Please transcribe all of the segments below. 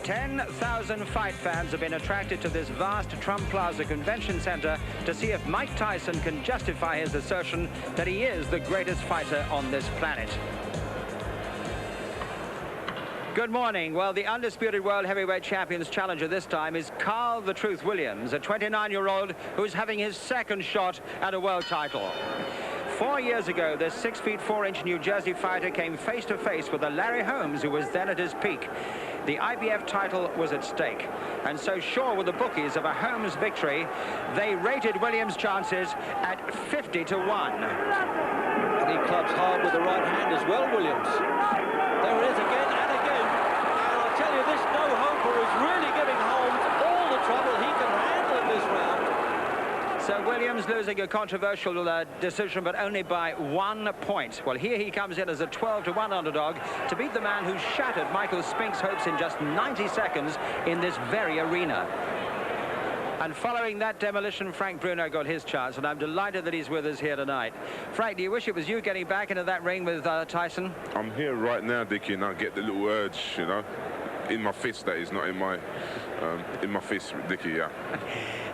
10,000 fight fans have been attracted to this vast Trump Plaza Convention Center to see if Mike Tyson can justify his assertion that he is the greatest fighter on this planet. Good morning. Well, the undisputed world heavyweight champion's challenger this time is Carl "the Truth" Uильямс, a 29-year-old who's having his second shot at a world title. 4 years ago, this 6 feet 4 inch New Jersey fighter came face to face with a Larry Holmes who was then at his peak. The IBF title was at stake, and so sure were the bookies of a Holmes victory, they rated Uильямs' chances at 50 to 1. And he clubs hard with the right hand as well, Uильямs. There it is again and again. And I'll tell you, this no-hoper is really giving Holmes all the trouble he can handle in this round. So Uильямs losing a controversial decision, but only by 1 point. Well, here he comes in as a 12 to 1 underdog to beat the man who shattered Michael Spink's hopes in just 90 seconds in this very arena. And following that demolition, Frank Bruno got his chance, and I'm delighted that he's with us here tonight. Frank, do you wish it was you getting back into that ring with Tyson? I'm here right now, Dickie, and I get the little urge, you know, in my fist, that is, not in my fist, Dickie, yeah.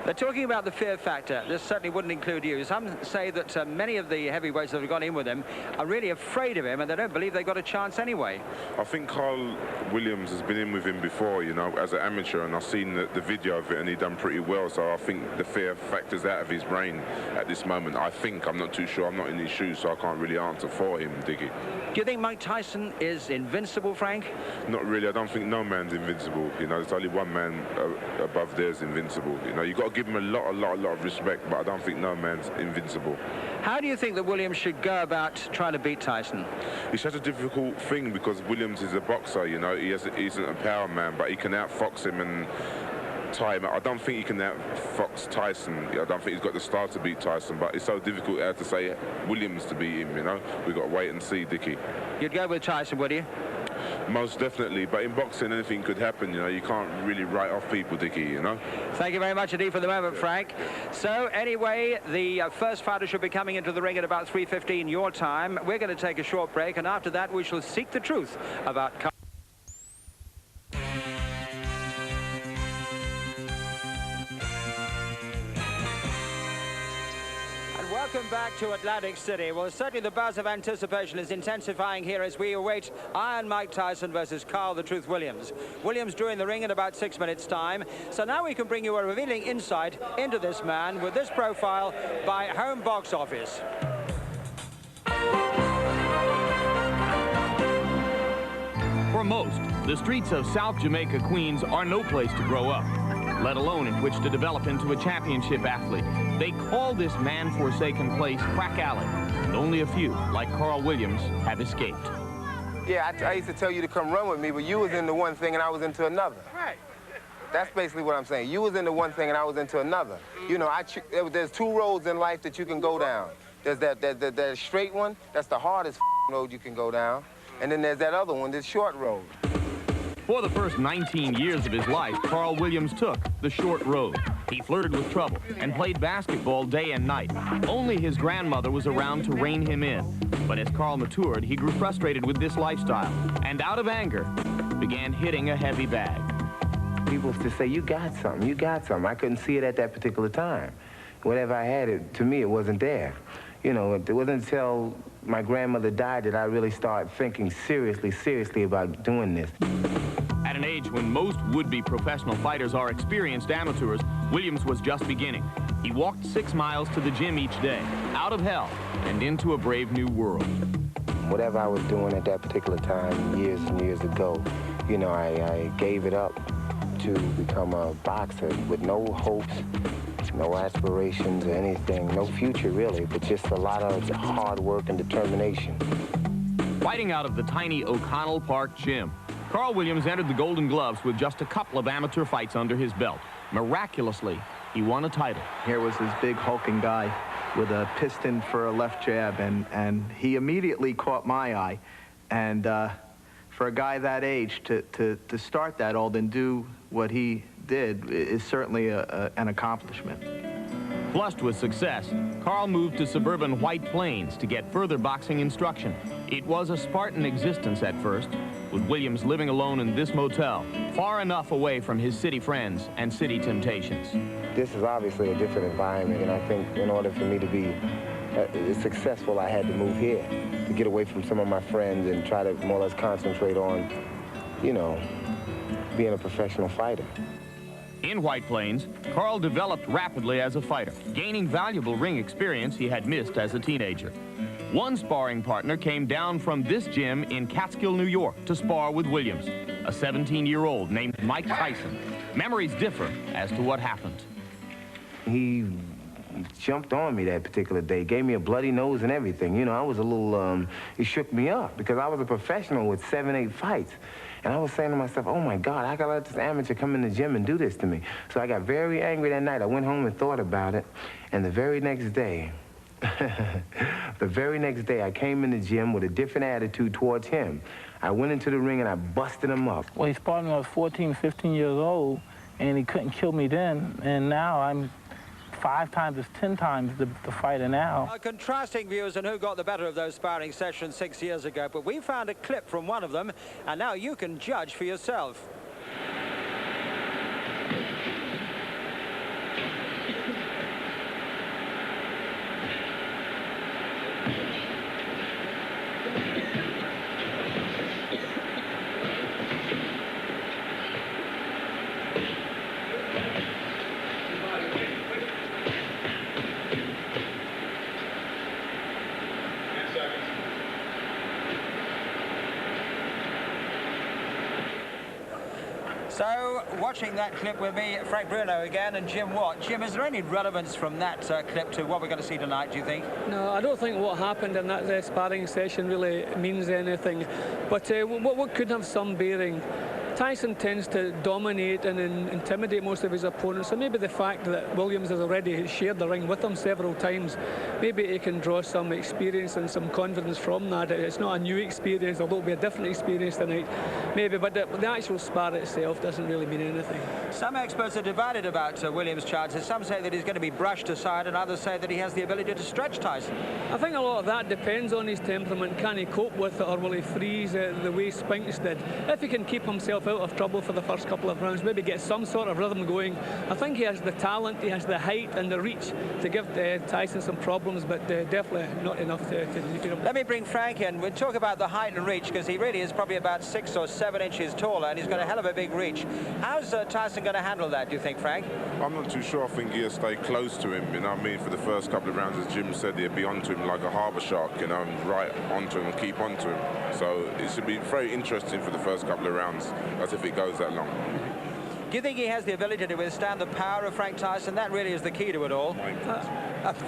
They're talking about the fear factor. This certainly wouldn't include you. Some say that many of the heavyweights that have gone in with him are really afraid of him, and they don't believe they've got a chance anyway. I think Carl Uильямs has been in with him before, you know, as an amateur, and I've seen the video of it, and he done pretty well. So I think the fear factor's out of his brain at this moment. I think, I'm not too sure. I'm not in his shoes, so I can't really answer for him, Dickie. Do you think Mike Tyson is invincible, Frank? Not really. I don't think no man's invincible. You know, there's only one man above there's invincible. You know, you've got to give him a lot of respect, but I don't think no man's invincible. How do you think that Uильямs should go about trying to beat Tyson? It's such a difficult thing because Uильямs is a boxer, you know. He isn't a power man, but he can outfox him and tie him out. I don't think he can outfox Tyson. I don't think he's got the style to beat Tyson, but it's so difficult to say Uильямs to beat him, you know. We've got to wait and see, Dickie. You'd go with Tyson, would you? Most definitely, but in boxing anything could happen, you know. You can't really write off people, Dickie, you know. Thank you very much indeed for the moment, Frank. So anyway, the first fighter should be coming into the ring at about 3:15 your time. We're going to take a short break, and after that we shall seek the truth about Carl. Welcome back to Atlantic City. Well, certainly the buzz of anticipation is intensifying here as we await Iron Mike Tyson versus Carl "the Truth" Uильямs. Uильямs due in the ring in about 6 minutes' time. So now we can bring you a revealing insight into this man with this profile by Home Box Office. For most, the streets of South Jamaica, Queens are no place to grow up, let alone in which to develop into a championship athlete. They call this man-forsaken place Crack Alley, and only a few, like Carl Uильямs, have escaped. Yeah, I used to tell you to come run with me, but you was into one thing and I was into another. Right. That's basically what I'm saying. You was into one thing and I was into another. You know, there's 2 roads in life that you can go down. There's that straight one, that's the hardest road you can go down. And then there's that other one, this short road. For the first 19 years of his life, Carl Uильямs took the short road. He flirted with trouble and played basketball day and night. Only his grandmother was around to rein him in. But as Carl matured, he grew frustrated with this lifestyle and, out of anger, began hitting a heavy bag. People used to say, you got something, you got something. I couldn't see it at that particular time. Whatever I had, to me, it wasn't there. You know, it wasn't until my grandmother died that I really started thinking seriously about doing this. At an age when most would-be professional fighters are experienced amateurs, Uильямs was just beginning. He walked 6 miles to the gym each day, out of hell and into a brave new world. Whatever I was doing at that particular time, years and years ago, you know, I gave it up to become a boxer with no hopes, no aspirations or anything, no future really, but just a lot of hard work and determination. Fighting out of the tiny O'Connell Park gym, Carl Uильямs entered the Golden Gloves with just a couple of amateur fights under his belt. Miraculously, he won a title. Here was this big hulking guy with a piston for a left jab, and he immediately caught my eye. And for a guy that age to start that old and do what he did is certainly an accomplishment. Flushed with success, Carl moved to suburban White Plains to get further boxing instruction. It was a Spartan existence at first, with Williams living alone in this motel, far enough away from his city friends and city temptations. This is obviously a different environment, and I think in order for me to be successful, I had to move here to get away from some of my friends and try to more or less concentrate on, you know, being a professional fighter. In White Plains, Carl developed rapidly as a fighter, gaining valuable ring experience he had missed as a teenager. One sparring partner came down from this gym in Catskill, New York, to spar with Williams, a 17-year-old named Mike Tyson. Memories differ as to what happened. He jumped on me that particular day, gave me a bloody nose and everything. You know, I was a little, it shook me up because I was a professional with 7, 8 fights. And I was saying to myself, oh my God, I gotta let this amateur come in the gym and do this to me. So I got very angry that night. I went home and thought about it. And the very next day, I came in the gym with a different attitude towards him. I went into the ring and I busted him up. Well, he sparred me when I was 14, 15 years old, and he couldn't kill me then. And now I'm 5 times, 10 times the fighter now. Contrasting views on who got the better of those sparring sessions 6 years ago, but we found a clip from one of them, and now you can judge for yourself. So, watching that clip with me, Frank Bruno again, and Jim Watt. Jim, is there any relevance from that clip to what we're going to see tonight, do you think? No, I don't think what happened in that sparring session really means anything. But what could have some bearing? Tyson tends to dominate and intimidate most of his opponents, so maybe the fact that Williams has already shared the ring with him several times, maybe he can draw some experience and some confidence from that. It's not a new experience, although it'll be a different experience tonight, maybe, but the actual spar itself doesn't really mean anything. Some experts are divided about Williams' chances. Some say that he's going to be brushed aside, and others say that he has the ability to stretch Tyson. I think a lot of that depends on his temperament. Can he cope with it, or will he freeze the way Spinks did? If he can keep himself out of trouble for the first couple of rounds, maybe get some sort of rhythm going. I think he has the talent, he has the height and the reach to give Tyson some problems, but definitely not enough to defeat him. Let me bring Frank in. We'll talk about the height and reach, because he really is probably about 6 or 7 inches taller, and he's got a hell of a big reach. How's Tyson going to handle that, do you think, Frank? I'm not too sure. I think he'll stay close to him, you know what I mean? For the first couple of rounds, as Jim said, he'll be onto him like a harbour shark, you know, and right onto him and keep onto him. So it should be very interesting for the first couple of rounds, as if it goes that long. Do you think he has the ability to withstand the power of Frank Tyson? That really is the key to it all.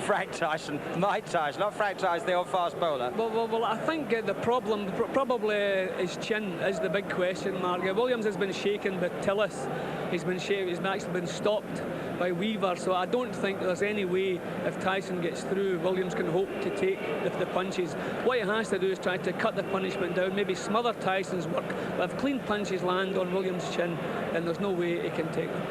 Frank Tyson, Mike Tyson, not Frank Tyson, the old fast bowler. Well, I think the problem probably his chin is the big question mark. Williams has been shaken by Tillis. He's actually been stopped by Weaver, so I don't think there's any way, if Tyson gets through, Williams can hope to take the punches. What he has to do is try to cut the punishment down, maybe smother Tyson's work, but if clean punches land on Williams' chin, then there's no way he can take them.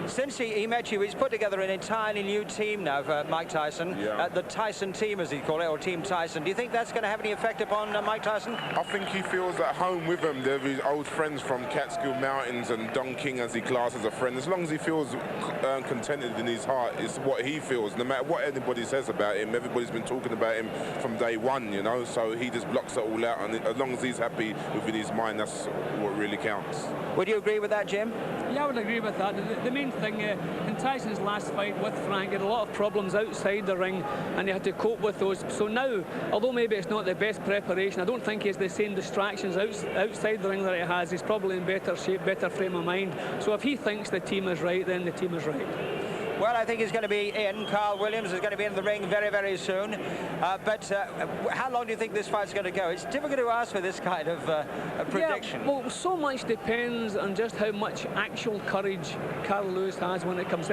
Since he met you, he's put together an entirely new team now for Mike Tyson. Yeah. The Tyson team, as he call it, or Team Tyson. Do you think that's going to have any effect upon Mike Tyson? I think he feels at home with them. They're his old friends from Catskill Mountains, and Don King, as he classes a friend. As long as he feels contented in his heart, it's what he feels. No matter what anybody says about him, everybody's been talking about him from day one, you know, so he just blocks it all out, and as long as he's happy within his mind, that's what really counts. Would you agree with that, Jim? Yeah, I would agree with that. The main thing in Tyson's last fight with Frank, he had a lot of problems outside the ring, and he had to cope with those. So now, although maybe it's not the best preparation, I don't think he has the same distractions outside the ring that he has. He's probably in better shape, better frame of mind. So if he thinks the team is right, then the team is right. Well, I think he's going to be in. Carl Williams is going to be in the ring very, very soon. But how long do you think this fight's going to go? It's difficult to ask for this kind of prediction. Yeah, well, so much depends on just how much actual courage Carl Williams has when it comes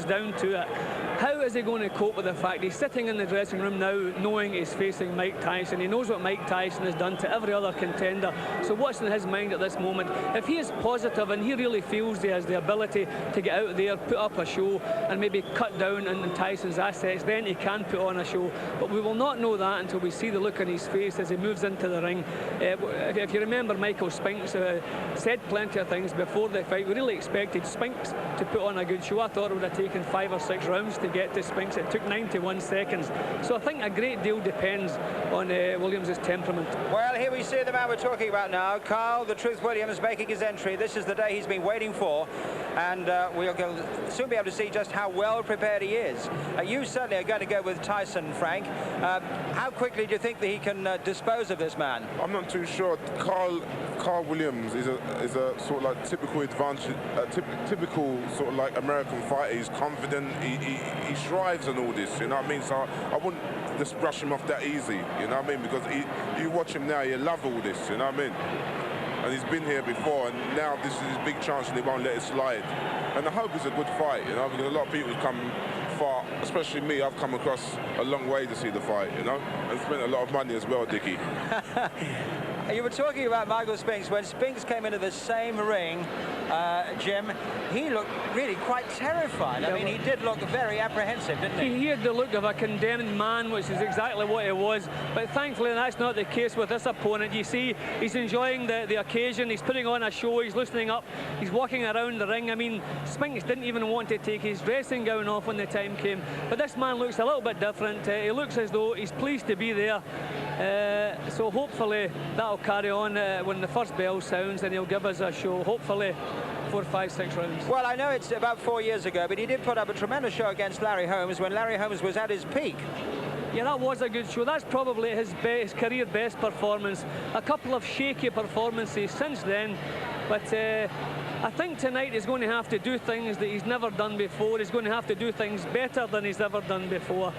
down to it. How is he going to cope with the fact he's sitting in the dressing room now knowing he's facing Mike Tyson? He knows what Mike Tyson has done to every other contender. So what's in his mind at this moment? If he is positive and he really feels he has the ability to get out there, put up a show, and maybe cut down on Tyson's assets, then he can put on a show. But we will not know that until we see the look on his face as he moves into the ring. If you remember, Michael Spinks said plenty of things before the fight. We really expected Spinks to put on a good show. I thought it would have taken 5 or 6 rounds to get to Spinks. It took 91 seconds. So I think a great deal depends on Williams' temperament. Well, here we see the man we're talking about now, Carl the Truth Williams, making his entry. This is the day he's been waiting for, and we'll soon be able to see just how well prepared he is. You certainly are going to go with Tyson, Frank. How quickly do you think that he can dispose of this man? I'm not too sure. Carl Williams is a sort of like typical typical sort of like American fighter. He's confident. He strives on all this. You know what I mean? So I wouldn't just brush him off that easy. You know what I mean? Because you watch him now, you love all this. You know what I mean? And he's been here before, and now this is his big chance, and he won't let it slide. And I hope it's a good fight, you know, because a lot of people come far, especially me. I've come across a long way to see the fight, you know, and spent a lot of money as well, Dickie. You were talking about Michael Spinks. When Spinks came into the same ring, Jim, he looked really quite terrified. I mean, he did look very apprehensive, didn't he? He had the look of a condemned man, which is exactly what he was. But thankfully, that's not the case with this opponent. You see, he's enjoying the occasion. He's putting on a show. He's loosening up. He's walking around the ring. I mean, Spinks didn't even want to take his dressing gown off when the time came. But this man looks a little bit different. He looks as though he's pleased to be there. So hopefully that'll carry on when the first bell sounds, and he'll give us a show. Hopefully 4, 5, 6 rounds. Well, I know it's about 4 years ago, but he did put up a tremendous show against Larry Holmes when Larry Holmes was at his peak. Yeah, that was a good show. That's probably his career best performance. A couple of shaky performances since then, but I think tonight he's going to have to do things that he's never done before. He's going to have to do things better than he's ever done before.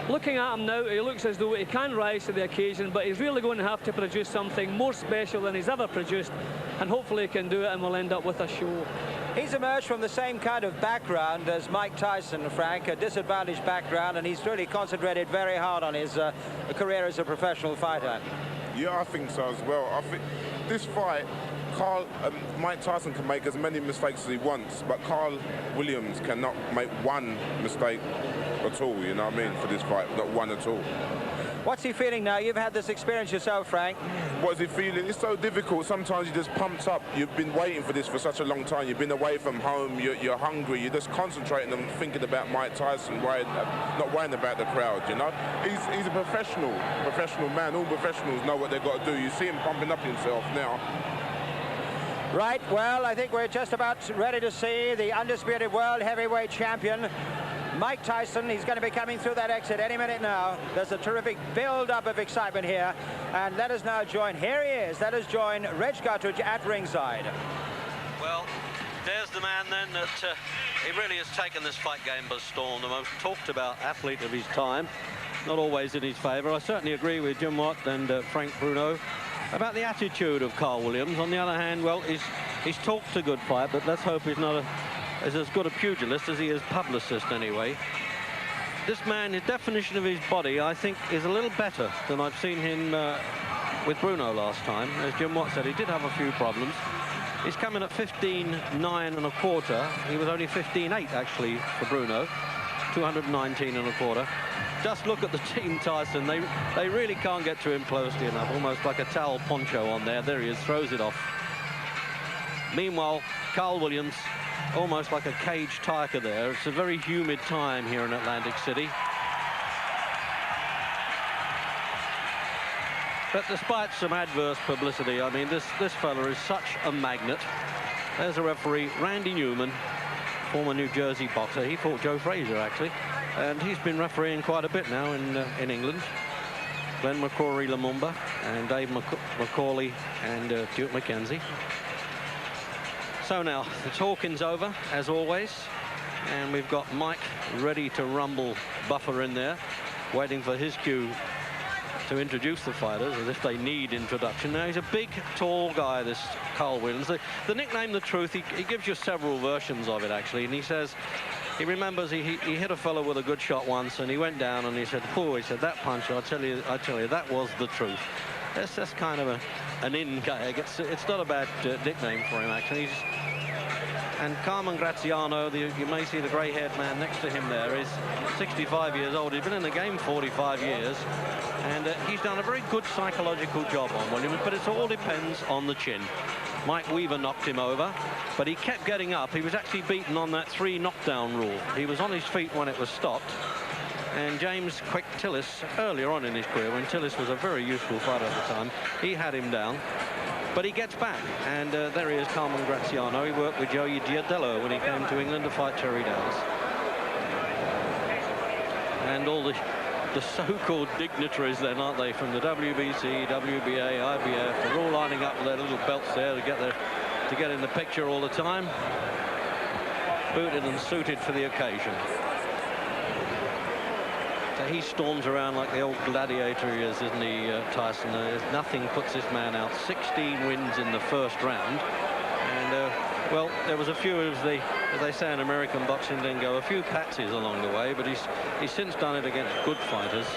Looking at him now, he looks as though he can rise to the occasion, but he's really going to have to produce something more special than he's ever produced, and hopefully he can do it, and we'll end up with a show. He's emerged from the same kind of background as Mike Tyson, Frank, a disadvantaged background, and he's really concentrated very hard on his career as a professional fighter. Yeah, I think so as well. I think this fight, Mike Tyson can make as many mistakes as he wants, but Carl Williams cannot make one mistake at all, you know what I mean, for this fight, not one at all. What's he feeling now? You've had this experience yourself, Frank. What is he feeling? It's so difficult. Sometimes you're just pumped up. You've been waiting for this for such a long time. You've been away from home. You're hungry. You're just concentrating and thinking about Mike Tyson, not worrying about the crowd, you know? He's a professional man. All professionals know what they've got to do. You see him pumping up himself now. Right, well, I think we're just about ready to see the undisputed world heavyweight champion, Mike Tyson. He's going to be coming through that exit any minute now. There's a terrific build-up of excitement here. And let us now join, here he is, let us join Reg Guttridge at ringside. Well, there's the man then that he really has taken this fight game by storm, the most talked about athlete of his time. Not always in his favour. I certainly agree with Jim Watt and Frank Bruno about the attitude of Carl Williams. On the other hand, well, he's talked a good fight, but let's hope he's not as good a pugilist as he is publicist anyway. This man, his definition of his body, I think, is a little better than I've seen him with Bruno last time. As Jim Watt said, he did have a few problems. He's coming at 15.9 1/4. He was only 15.8 actually for Bruno. 219 1/4. Just look at the team Tyson. They really can't get to him closely enough. Almost like a towel poncho on there. There he is, throws it off. Meanwhile, Carl Williams, almost like a caged tiger there. It's a very humid time here in Atlantic City. But despite some adverse publicity, I mean, this fella is such a magnet. There's a referee, Randy Newman, former New Jersey boxer. He fought Joe Frazier, actually. And he's been refereeing quite a bit now in England. Glenn McCrory Lumumba and Dave McCauley and Duke McKenzie. So now, the talking's over, as always. And we've got Mike ready to rumble Buffer in there, waiting for his cue to introduce the fighters, as if they need introduction. Now, he's a big, tall guy, this Carl Williams. The nickname, The Truth, he gives you several versions of it, actually. And he says, he remembers he hit a fellow with a good shot once, and he went down, and he said, "Oh," he said, "that punch, I tell you, that was the truth." That's kind of an in gag. It's not a bad nickname for him, actually. And Carmen Graziano, you may see the grey-haired man next to him there, is 65 years old. He's been in the game 45 years, and he's done a very good psychological job on Williams, but it all depends on the chin. Mike Weaver knocked him over, but he kept getting up. He was actually beaten on that 3 knockdown rule. He was on his feet when it was stopped. And James Quick Tillis, earlier on in his career, when Tillis was a very useful fighter at the time, he had him down. But he gets back, and there he is, Carmen Graziano. He worked with Joey Giardello when he came to England to fight Terry Downs. And all the so-called dignitaries then, aren't they, from the WBC, WBA, IBF, they're all lining up with their little belts there to get in the picture all the time. Booted and suited for the occasion. So he storms around like the old gladiator he is, isn't he, Tyson? Nothing puts this man out. 16 wins in the first round. And, well, there was a few, as they say in American boxing lingo, a few patsies along the way, but he's since done it against good fighters.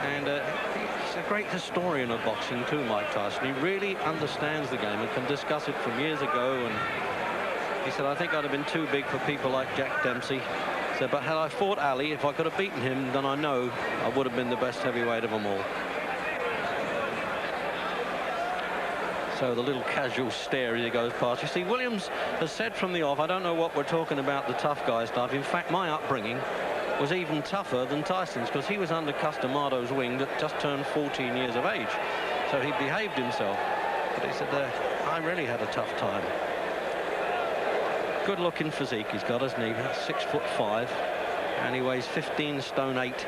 And he's a great historian of boxing too, Mike Tyson. He really understands the game and can discuss it from years ago. And he said, I think I'd have been too big for people like Jack Dempsey. So, but had I fought Ali, if I could have beaten him, then I know I would have been the best heavyweight of them all. So the little casual stare as he goes past. You see, Williams has said from the off, I don't know what we're talking about, the tough guy stuff. In fact, my upbringing was even tougher than Tyson's, because he was under Customado's wing that just turned 14 years of age. So he behaved himself. But he said, I really had a tough time. Good looking physique he's got, hasn't he? 6'5", and he weighs 15 stone 8. So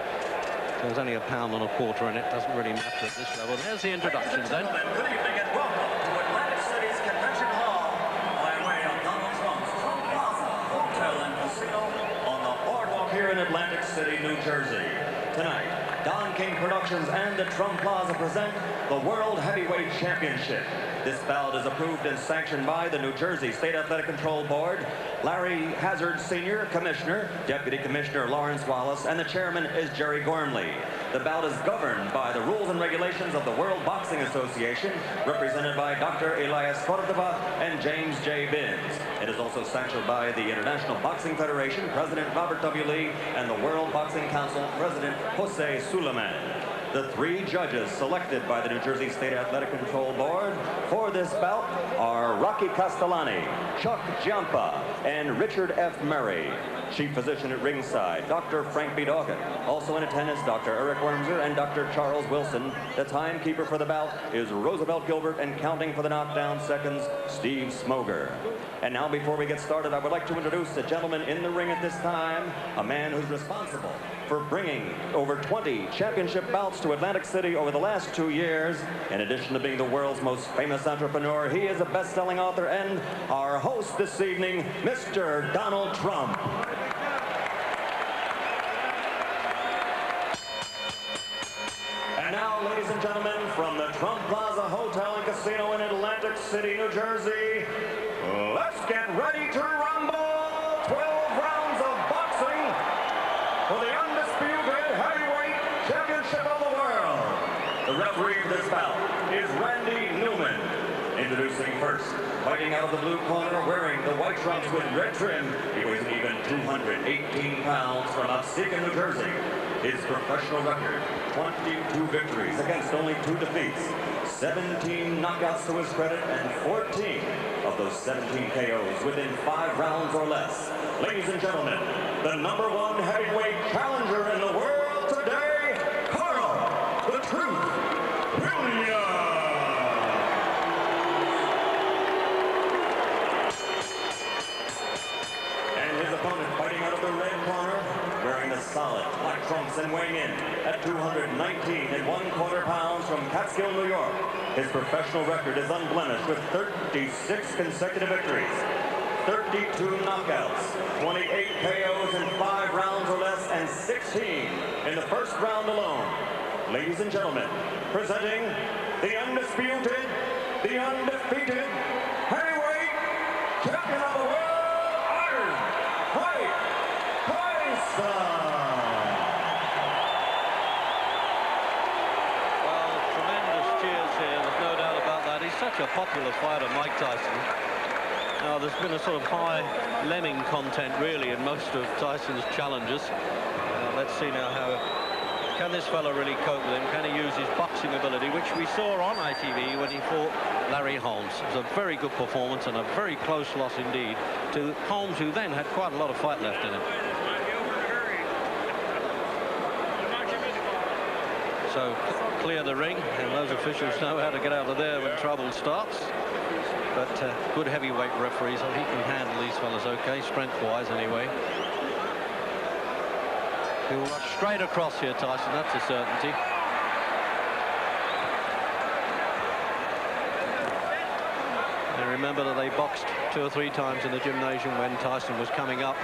there's only a pound and a quarter in it. Doesn't really matter at this level. There's the introductions then. Good evening and welcome to Atlantic City's Convention Hall by way of Donald Trump's Trump Plaza Hotel and Casino on the boardwalk here in Atlantic City, New Jersey. Tonight, Don King Productions and the Trump Plaza present the World Heavyweight Championship. This bout is approved and sanctioned by the New Jersey State Athletic Control Board, Larry Hazard Sr., Commissioner, Deputy Commissioner Lawrence Wallace, and the chairman is Jerry Gormley. The bout is governed by the rules and regulations of the World Boxing Association, represented by Dr. Elias Cordova and James J. Binns. It is also sanctioned by the International Boxing Federation, President Robert W. Lee, and the World Boxing Council, President Jose Suleiman. The 3 judges selected by the New Jersey State Athletic Control Board for this bout are Rocky Castellani, Chuck Giampa, and Richard F. Murray. Chief physician at ringside, Dr. Frank B. Dawkins. Also in attendance, Dr. Eric Wormser and Dr. Charles Wilson. The timekeeper for the bout is Roosevelt Gilbert, and counting for the knockdown seconds, Steve Smoger. And now, before we get started, I would like to introduce the gentleman in the ring at this time, a man who's responsible for bringing over 20 championship bouts to Atlantic City over the last 2 years. In addition to being the world's most famous entrepreneur, he is a best-selling author and our host this evening, Mr. Donald Trump. And now, ladies and gentlemen, from the Trump Plaza Hotel and Casino in Atlantic City, New Jersey, let's get ready to rumble. 12 rounds of boxing for the undisputed heavyweight championship of the world. The referee for this bout is Randy Newman. Introducing first, fighting out of the blue corner, wearing the white trunks with red trim, he weighs an even 218 pounds from Upstate, New Jersey. His professional record, 22 victories against only 2 defeats, 17 knockouts to his credit, and 14 of those 17 KOs within 5 rounds or less. Ladies and gentlemen, the #1 heavyweight challenger in the world today, Karl, the Truth, Uильямс. And his opponent, fighting out of the red corner, wearing the solid black trunks and weighing in at 219 1/4 pounds from Catskill, New York. His professional record is unblemished with 36 consecutive victories, 32 knockouts, 28 KOs in 5 rounds or less, and 16 in the first round alone. Ladies and gentlemen, presenting the undisputed, the undefeated heavyweight champion of the world, Mike Taison. Such a popular fighter, Mike Tyson. Now, there's been a sort of high lemming content, really, in most of Tyson's challenges. Let's see now how can this fella really cope with him? Can he use his boxing ability, which we saw on ITV when he fought Larry Holmes. It was a very good performance and a very close loss indeed to Holmes, who then had quite a lot of fight left in him. So clear the ring, and those officials know how to get out of there when trouble starts. But good heavyweight referee, so he can handle these fellas okay, strength-wise anyway. He'll rush straight across here, Tyson, that's a certainty. And remember that they boxed 2 or 3 times in the gymnasium when Tyson was coming up.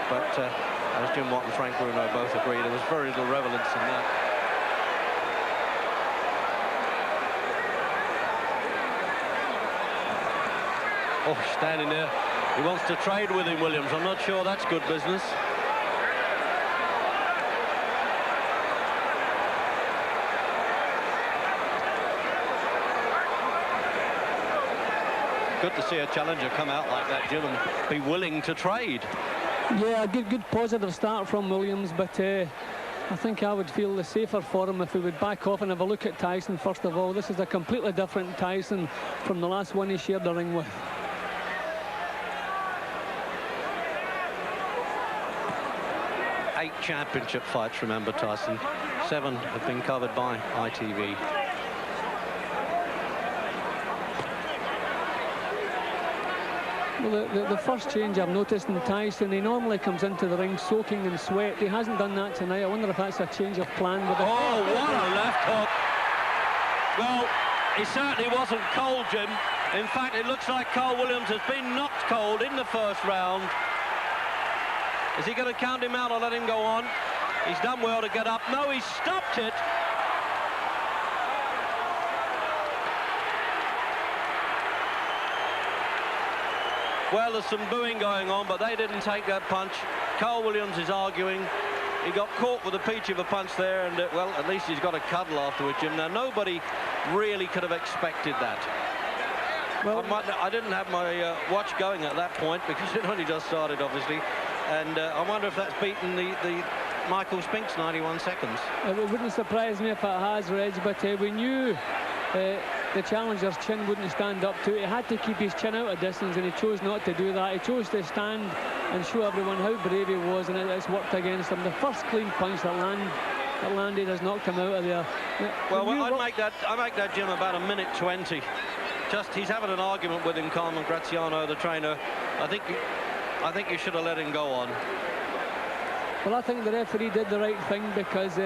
But as Jim Watt and Frank Bruno both agree, there was very little relevance in that. Oh, standing there. He wants to trade with him, Williams. I'm not sure that's good business. Good to see a challenger come out like that, Jim, and be willing to trade. Yeah, a good positive start from Williams, but I think I would feel the safer for him if he would back off and have a look at Tyson first of all. This is a completely different Tyson from the last one he shared the ring with. Eight championship fights, remember, Tyson. 7 have been covered by ITV. Well, the first change I've noticed in Tyson, he normally comes into the ring soaking in sweat. He hasn't done that tonight. I wonder if that's a change of plan with it. Oh, what a left hook. Well, he certainly wasn't cold, Jim. In fact, it looks like Carl Williams has been knocked cold in the first round. Is he going to count him out or let him go on? He's done well to get up. No, he stopped it. Well, there's some booing going on, but they didn't take that punch. Carl Williams is arguing. He got caught with a peach of a punch there, and, well, at least he's got a cuddle afterwards, Jim. Now, nobody really could have expected that. Well, I didn't have my watch going at that point because it only just started, obviously. And I wonder if that's beaten the Michael Spink's 91 seconds. It wouldn't surprise me if it has, Reg, but we knew the challenger's chin wouldn't stand up to it. He had to keep his chin out of distance, and he chose not to do that. He chose to stand and show everyone how brave he was, and it's worked against him. The first clean punch that landed has knocked him out of there. Well, I'd make that, Jim, about 1:20. Just, he's having an argument with him, Carmen Graziano, the trainer. I think you should have let him go on. Well, I think the referee did the right thing because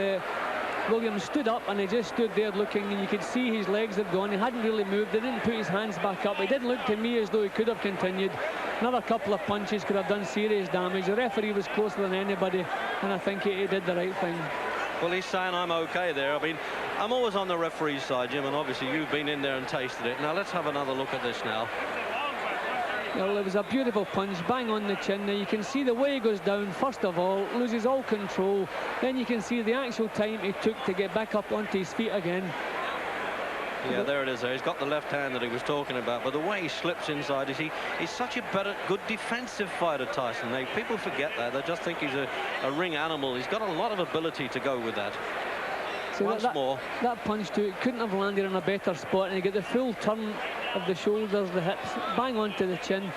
Williams stood up and he just stood there looking, and you could see his legs had gone. He hadn't really moved. He didn't put his hands back up. It didn't look to me as though he could have continued. Another couple of punches could have done serious damage. The referee was closer than anybody, and I think he did the right thing. Well, he's saying I'm okay there. I mean, I'm always on the referee's side, Jim, and obviously you've been in there and tasted it. Now, let's have another look at this now. Well, it was a beautiful punch, bang on the chin. Now you can see the way he goes down, first of all, loses all control. Then you can see the actual time he took to get back up onto his feet again. Yeah, there it is there. He's got the left hand that he was talking about, but the way he slips inside is he's such a good defensive fighter, Tyson. People forget that. They just think he's a ring animal. He's got a lot of ability to go with that. So that punch too, it couldn't have landed in a better spot, and you get the full turn of the shoulders, the hips, bang onto the chin.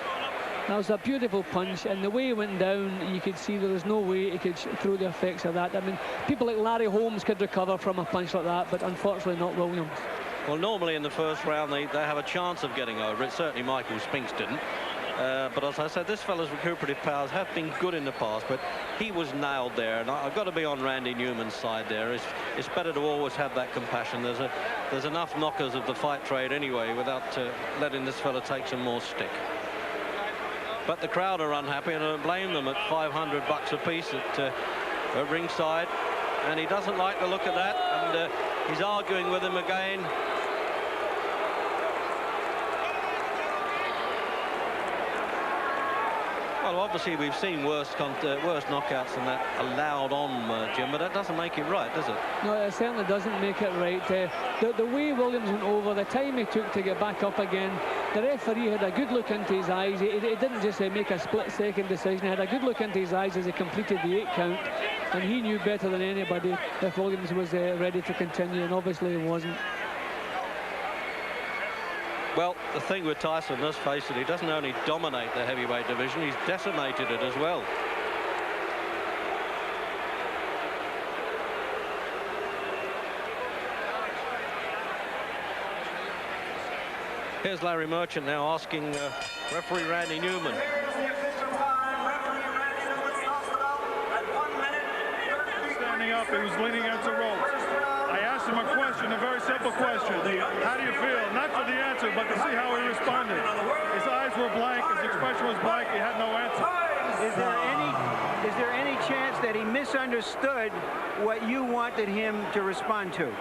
That was a beautiful punch, and the way he went down, you could see there was no way he could throw the effects of that. I mean, people like Larry Holmes could recover from a punch like that, but unfortunately not Williams. Well, normally in the first round they have a chance of getting over it. Certainly Michael Spinks didn't. But as I said, this fella's recuperative powers have been good in the past, but he was nailed there, and I've got to be on Randy Newman's side there. It's better to always have that compassion. There's enough knockers of the fight trade anyway without letting this fella take some more stick. But the crowd are unhappy, and I don't blame them at $500 a piece at ringside, and he doesn't like the look of that, and he's arguing with him again. Well, obviously we've seen worse knockouts than that allowed on, Jim, but that doesn't make it right, does it? No, it certainly doesn't make it right. The way Williams went over, the time he took to get back up again, the referee had a good look into his eyes. He didn't just make a split-second decision. He had a good look into his eyes as he completed the 8 count, and he knew better than anybody if Williams was ready to continue, and obviously he wasn't. Well, the thing with Tyson, let's face it, he doesn't only dominate the heavyweight division, he's decimated it as well. Here's Larry Merchant now asking referee Randy Newman. Standing up, he was leaning against the ropes. I asked him a question, a very simple question. How do you feel? Not for the answer, but to see how he responded. His eyes were blank, his expression was blank, he had no answer. Is there any chance that he misunderstood what you wanted him to respond to?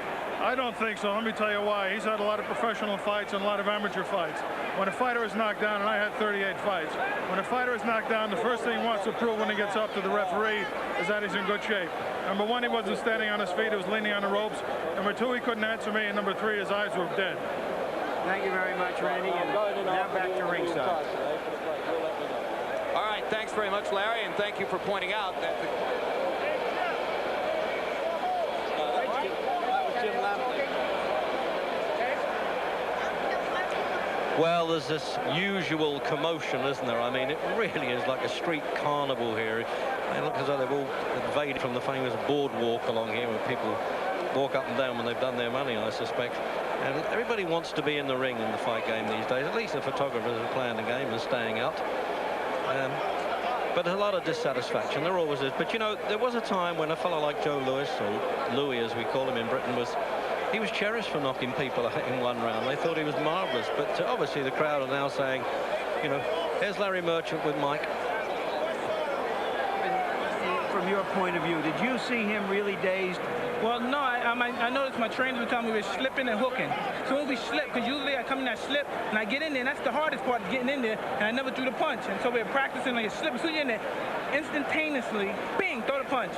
I don't think so. Let me tell you why. He's had a lot of professional fights and a lot of amateur fights. When a fighter is knocked down, and I had 38 fights, when a fighter is knocked down, the first thing he wants to prove when he gets up to the referee is that he's in good shape. Number 1, he wasn't standing on his feet, he was leaning on the ropes. Number 2, he couldn't answer me, and number 3, his eyes were dead. Thank you very much, Randy, and now back to ringside. All right, thanks very much, Larry, and thank you for pointing out that Well, there's this usual commotion, isn't there? I mean, it really is like a street carnival here. They look as though they've all invaded from the famous boardwalk along here where people walk up and down when they've done their money, I suspect. And everybody wants to be in the ring in the fight game these days. At least the photographers are playing the game and staying out. But there's a lot of dissatisfaction. There always is. But, you know, there was a time when a fellow like Joe Louis, or Louis as we call him in Britain, he was cherished for knocking people out in 1 round. They thought he was marvellous. But obviously the crowd are now saying, you know, here's Larry Merchant with Mike. From your point of view, did you see him really dazed? Well, no, I noticed my trainers would tell me we were slipping and hooking. So when we slip, because usually I come in that slip and I get in there, and that's the hardest part, getting in there, and I never threw the punch. And so we were practicing like a slip. So you're in there, instantaneously, bing, throw the punch.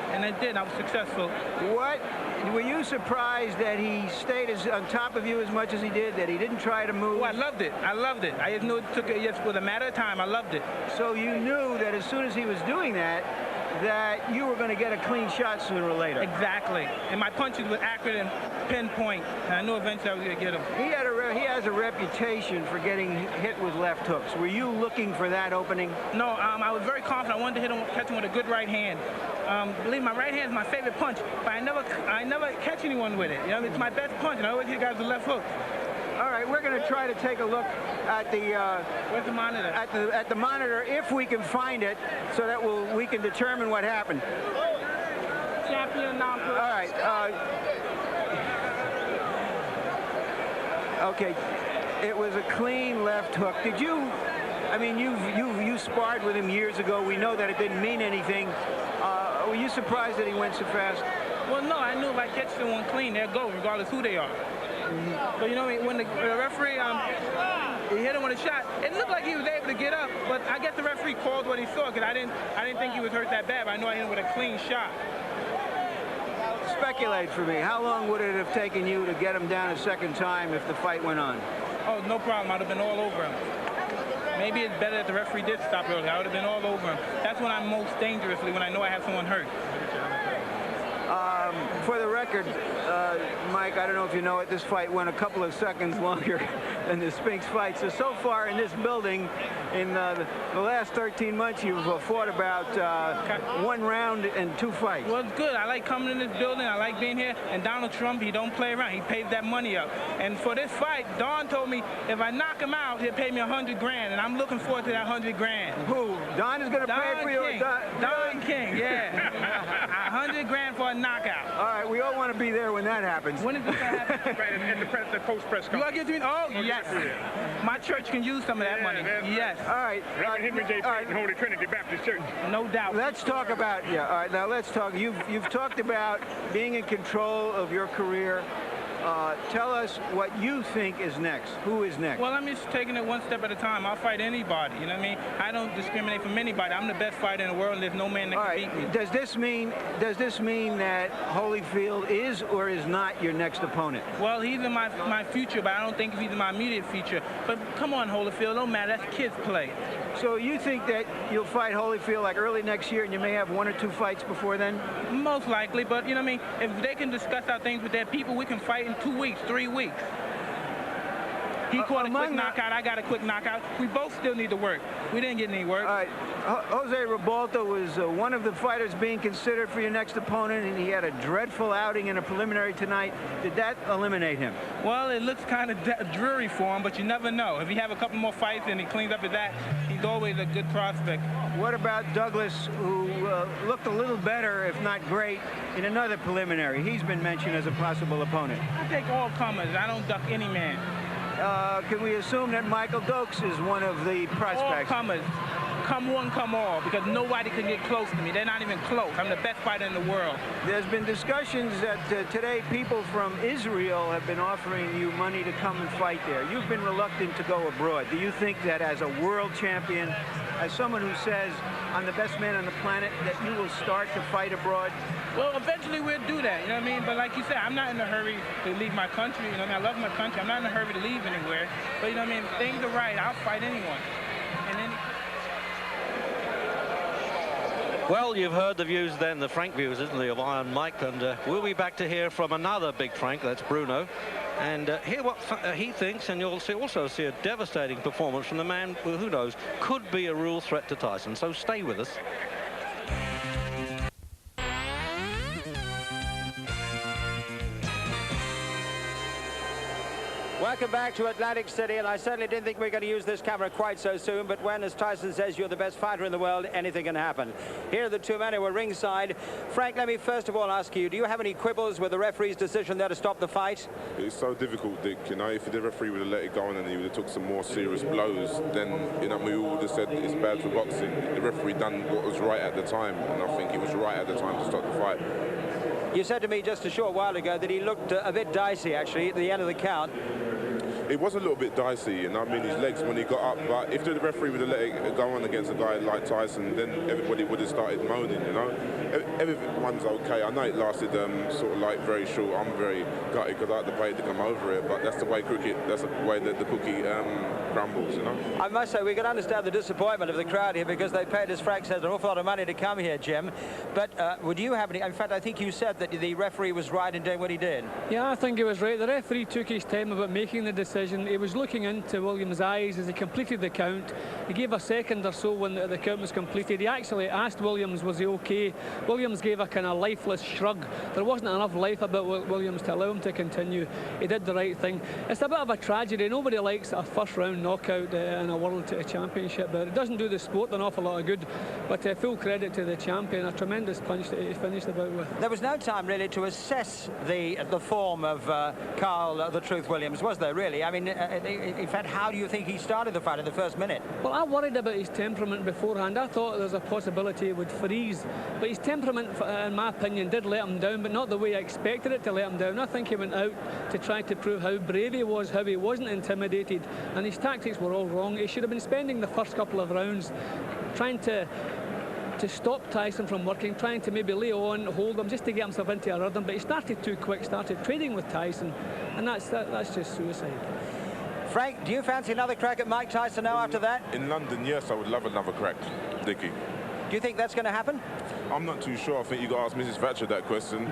And I did, and I was successful. What? Were you surprised that he stayed on top of you as much as he did, that he didn't try to move? Oh, I loved it. I loved it. I just knew it took it just with a matter of time. I loved it. So you knew that as soon as he was doing that, that you were going to get a clean shot sooner or later. Exactly. And my punches were accurate and pinpoint, and I knew eventually I was going to get him. He has a reputation for getting hit with left hooks. Were you looking for that opening? No, I was very confident. I wanted to hit him, catch him with a good right hand. Believe me, my right hand is my favorite punch, but I never catch anyone with it. You know, it's my best punch, and I always hit guys with left hook. All right, we're going to try to take a look at the where's the monitor? At the monitor, if we can find it, so that we can determine what happened. Champion non-pro. All right. Okay, it was a clean left hook. Did you? I mean, you sparred with him years ago. We know that it didn't mean anything. Were you surprised that he went so fast? Well, no, I knew if I catch someone clean, they'll go, regardless who they are. But you know, when the referee he hit him with a shot, it looked like he was able to get up, but I guess the referee called what he saw, because I didn't think he was hurt that bad, but I knew I hit him with a clean shot. Speculate for me. How long would it have taken you to get him down a second time if the fight went on? Oh, no problem. I'd have been all over him. Maybe it's better that the referee did stop early. I would have been all over him. That's when I'm most dangerously, when I know I have someone hurt. For the record, Mike, I don't know if you know it, this fight went a couple of seconds longer than the Spinks fight. So far in this building, in the last 13 months, you've fought about 1 round and 2 fights. Well, it's good. I like coming in this building. I like being here. And Donald Trump, he don't play around. He pays that money up. And for this fight, Don told me if I knock him out, he'll pay me $100 grand. And I'm looking forward to that $100 grand. Who? Don is going to pay for you? Don King, yeah. $100 grand for a knockout. All right, we all want to be there when that happens. When is this going to happen? Right, the post-press conference. You want to give me? Oh, yes. My church can use some of that money. Yes. All right. Reverend Henry J. Payton, Holy Trinity Baptist Church. No doubt. Let's talk about, all right, now let's talk. You've talked about being in control of your career. Tell us what you think is next. Who is next? Well, I'm just taking it one step at a time. I'll fight anybody. You know what I mean? I don't discriminate from anybody. I'm the best fighter in the world, and there's no man that can beat me. Does this mean that Holyfield is or is not your next opponent? Well, he's in my future, but I don't think he's in my immediate future. But come on, Holyfield, don't matter. That's kids play. So you think that you'll fight Holyfield like early next year, and you may have 1 or 2 fights before then? Most likely, but you know what I mean? If they can discuss our things with their people, we can fight in 2 weeks, 3 weeks. He caught a quick knockout. I got a quick knockout. We both still need to work. We didn't get any work. All right. Jose Ribalta was one of the fighters being considered for your next opponent, and he had a dreadful outing in a preliminary tonight. Did that eliminate him? Well, it looks kind of dreary for him, but you never know. If he have a couple more fights and he cleans up his act, he's always a good prospect. What about Douglas, who looked a little better, if not great, in another preliminary? He's been mentioned as a possible opponent. I take all comers. I don't duck any man. Can we assume that Michael Dokes is one of the prospects? All comers. Come one, come all, because nobody can get close to me. They're not even close. I'm the best fighter in the world. There's been discussions that today people from Israel have been offering you money to come and fight there. You've been reluctant to go abroad. Do you think that as a world champion, as someone who says, I'm the best man on the planet, that you will start to fight abroad? Well, eventually we'll do that, you know what I mean? But like you said, I'm not in a hurry to leave my country. You know what I mean? I love my country. I'm not in a hurry to leave anywhere. But you know what I mean? If things are right, I'll fight anyone. Well, you've heard the views then, the Frank views, isn't it, of Iron Mike, and we'll be back to hear from another big Frank, that's Bruno, and hear what he thinks, and you'll also see a devastating performance from the man who knows, could be a real threat to Tyson, so stay with us. Welcome back to Atlantic City, and I certainly didn't think we were going to use this camera quite so soon, but when, as Tyson says, you're the best fighter in the world, anything can happen. Here are the two men who were ringside. Frank, let me first of all ask you, do you have any quibbles with the referee's decision there to stop the fight? It's so difficult, Dick, you know, if the referee would have let it go on and he would have took some more serious blows, then, you know, we all would have said it's bad for boxing. The referee done what was right at the time, and I think it was right at the time to stop the fight. You said to me just a short while ago that he looked a bit dicey, actually, at the end of the count. It was a little bit dicey, you know, I mean, his legs when he got up, but if the referee would have let it go on against a guy like Tyson, then everybody would have started moaning, you know. Everyone's okay. I know it lasted sort of like very short. I'm very gutted because I had to pay to come over it, but that's the way cricket, that's the way that the cookie crumbles, you know. I must say, we can understand the disappointment of the crowd here because they paid, as Frank said, an awful lot of money to come here, Jim. But would you have any, in fact, I think you said that the referee was right in doing what he did. Yeah, I think he was right. The referee took his time about making the decision. He was looking into Williams' eyes as he completed the count. He gave a second or so when the count was completed. He actually asked Williams, was he okay? Williams gave a kind of lifeless shrug. There wasn't enough life about Williams to allow him to continue. He did the right thing. It's a bit of a tragedy. Nobody likes a first-round knockout in a World Championship, but it doesn't do the sport an awful lot of good. But full credit to the champion, a tremendous punch that he finished the bout with. There was no time, really, to assess the form of Carl the Truth Williams, was there, really? I mean, in fact, how do you think he started the fight in the first minute? Well, I worried about his temperament beforehand. I thought there was a possibility he would freeze. But his temperament, in my opinion, did let him down, but not the way I expected it to let him down. I think he went out to try to prove how brave he was, how he wasn't intimidated, and his tactics were all wrong. He should have been spending the first couple of rounds trying to stop Tyson from working, trying to maybe lay on, hold him, just to get himself into a rhythm. But he started too quick, started trading with Tyson, and that's just suicide. Frank, do you fancy another crack at Mike Tyson now after that? In London, yes, I would love another crack, Dickie. Do you think that's going to happen? I'm not too sure. I think you got to ask Mrs. Thatcher that question.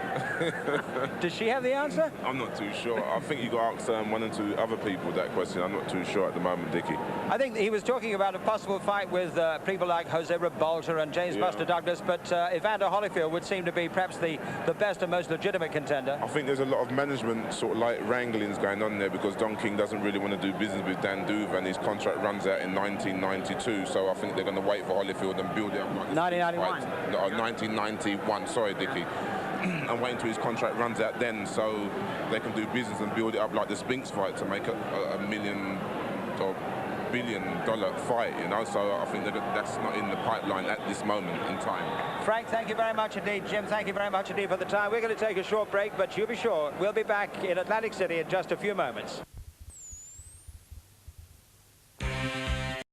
Does she have the answer? I'm not too sure. I think you got to ask 1 or 2 other people that question. I'm not too sure at the moment, Dickie. I think he was talking about a possible fight with people like Jose Ribalta and James Buster Douglas, but Evander Holyfield would seem to be perhaps the best and most legitimate contender. I think there's a lot of management sort of like wranglings going on there because Don King doesn't really want to do business with Dan Duva, and his contract runs out in 1992, so I think they're going to wait for Holyfield and build it up. 1991. No, 1991, sorry, Dickie. And wait until his contract runs out then, so they can do business and build it up like the Spinks fight to make a million or multi-billion-dollar fight, you know, so I think that's not in the pipeline at this moment in time. Frank, thank you very much indeed. Jim, thank you very much indeed for the time. We're going to take a short break, but you be sure we'll be back in Atlantic City in just a few moments.